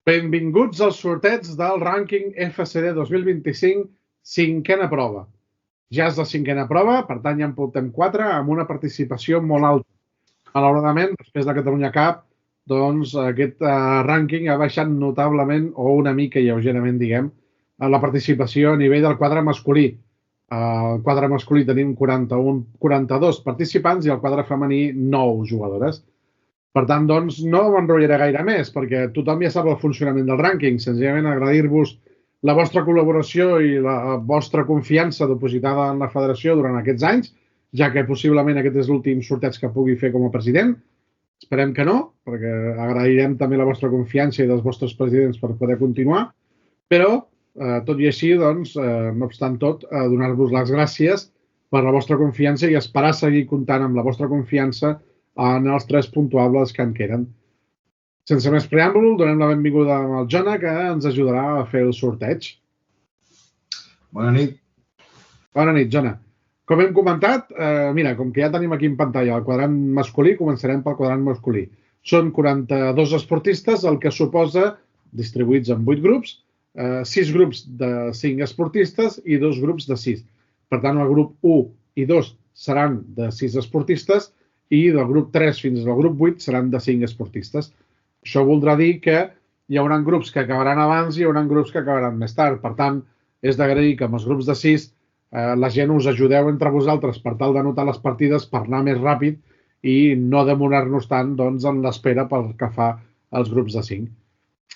Benvinguts als sorteig del rànquing FCD 2025, cinquena prova. Ja és la cinquena prova, per tant ja en portem 4, amb una participació molt alta. Malauradament, després de Catalunya Cup, doncs aquest rànquing ha baixat notablement, o una mica lleugerament, diguem, la participació a nivell del quadre masculí. Al quadre masculí tenim 42 participants i al quadre femení 9 jugadores. Per tant, doncs, no m'enrotllaré gaire més, perquè tothom ja sap el funcionament del rànquing. Senzillament agrair-vos la vostra col·laboració i la vostra confiança depositada en la federació durant aquests anys, ja que possiblement aquest és l'últim sorteig que pugui fer com a president. Esperem que no, perquè agrairem també la vostra confiança i dels vostres presidents per poder continuar. Però, tot i així, doncs, no obstant tot, donar-vos les gràcies per la vostra confiança i esperar seguir comptant amb la vostra confiança en els 3 puntuables que en queden. Sense més preàmbul, donem la benvinguda al Jona, que ens ajudarà a fer el sorteig. Bona nit. Bona nit, Jona. Com hem comentat, mira, com que ja tenim aquí en pantalla el quadrant masculí, començarem pel quadrant masculí. Són 42 esportistes, el que suposa, distribuïts en 8 grups, 6 grups de 5 esportistes i 2 grups de 6. Per tant, el grup 1 i 2 seran de 6 esportistes i del grup 3 fins al grup 8 seran de 5 esportistes. Això voldrà dir que hi haurà grups que acabaran abans i hi haurà grups que acabaran més tard. Per tant, és d'agrair que amb els grups de 6 la gent us ajudeu entre vosaltres per tal d'anotar les partides per anar més ràpid i no demorar-nos tant en l'espera pel que fa als grups de 5.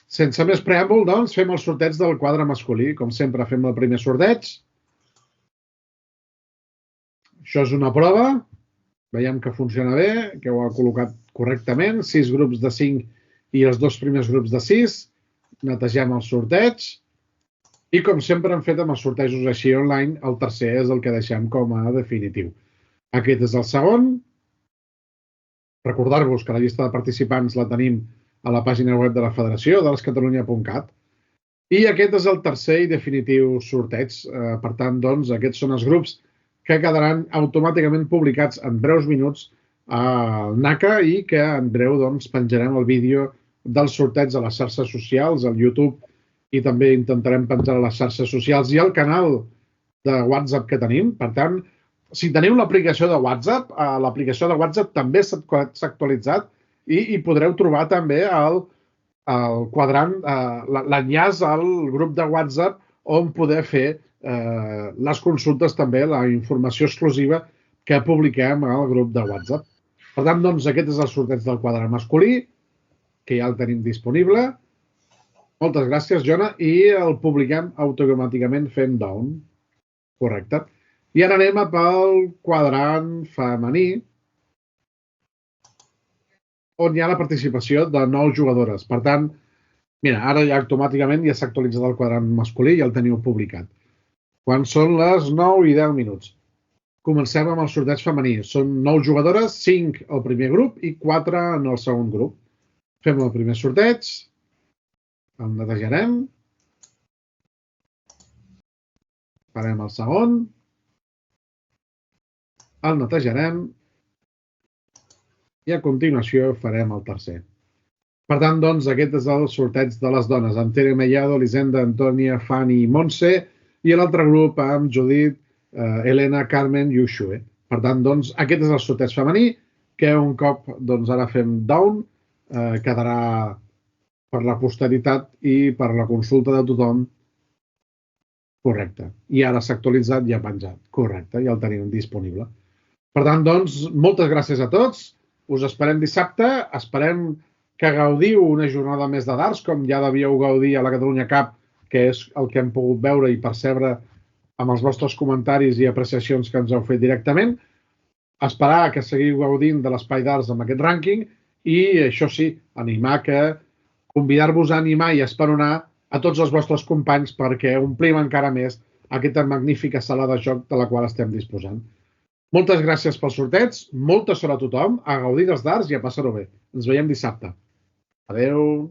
Sense més preàmbul, doncs, fem el sorteig del quadre masculí. Com sempre, fem el primer sorteig. Això és una prova. Veiem que funciona bé, que ho ha col·locat correctament. 6 grups de 5 i els 2 primers grups de 6. Netegem el sorteig. I com sempre hem fet amb els sortejos així online, el tercer és el que deixem com a definitiu. Aquest és el segon. Recordar-vos que la llista de participants la tenim a la pàgina web de la Federació, de l'escatalunya.cat. I aquest és el tercer i definitiu sorteig. Per tant, doncs, aquests són els grups que quedaran automàticament publicats en breus minuts al NACA i que en breu penjarem el vídeo del sorteig a les xarxes socials, al YouTube, i també intentarem penjar a les xarxes socials i al canal de WhatsApp que tenim. Per tant, si teniu l'aplicació de WhatsApp, l'aplicació de WhatsApp també s'ha actualitzat i podreu trobar també el quadrant, l'enllaç al grup de WhatsApp on poder fer les consultes també, la informació exclusiva que publiquem al grup de WhatsApp. Per tant, doncs, aquest és el sorteig del quadre masculí, que ja el tenim disponible. Moltes gràcies, Jona, i el publiquem automàticament fent down. Correcte. I ara anem pel quadrant femení, on hi ha la participació de 9 jugadores. Per tant, mira, ara ja automàticament ja s'ha actualitzat el quadrant masculí i el teniu publicat. Quan són les 9 i 10 minuts. Comencem amb el sorteig femení. Són 9 jugadores, 5 al primer grup i 4 en el segon grup. Fem el primer sorteig. El netejarem. Farem el segon. El netejarem. I a continuació farem el tercer. Per tant, doncs, aquest és el sorteig de les dones. Amb Tere Mellado, Elisenda, Antònia, Fanny i Montse. I l'altre grup amb Judit, Helena, Carmen i Uxue. Per tant, doncs, aquest és el sorteig femení, que un cop ara fem down, quedarà per la posteritat i per la consulta de tothom correcte. I ara s'ha actualitzat i ha penjat. Correcte, ja el tenim disponible. Per tant, doncs, moltes gràcies a tots. Us esperem dissabte. Esperem que gaudiu una jornada més de darts, com ja devíeu gaudir a la Catalunya Cup, que és el que hem pogut veure i percebre amb els vostres comentaris i apreciacions que ens heu fet directament. Esperar que seguiu gaudint de l'espai d'arts amb aquest rànquing i, això sí, convidar-vos a animar i esperonar a tots els vostres companys perquè omplim encara més aquesta magnífica sala de joc de la qual estem disposant. Moltes gràcies pel sorteig, molta sort a tothom, a gaudir dels darts i a passar-ho bé. Ens veiem dissabte. Adeu!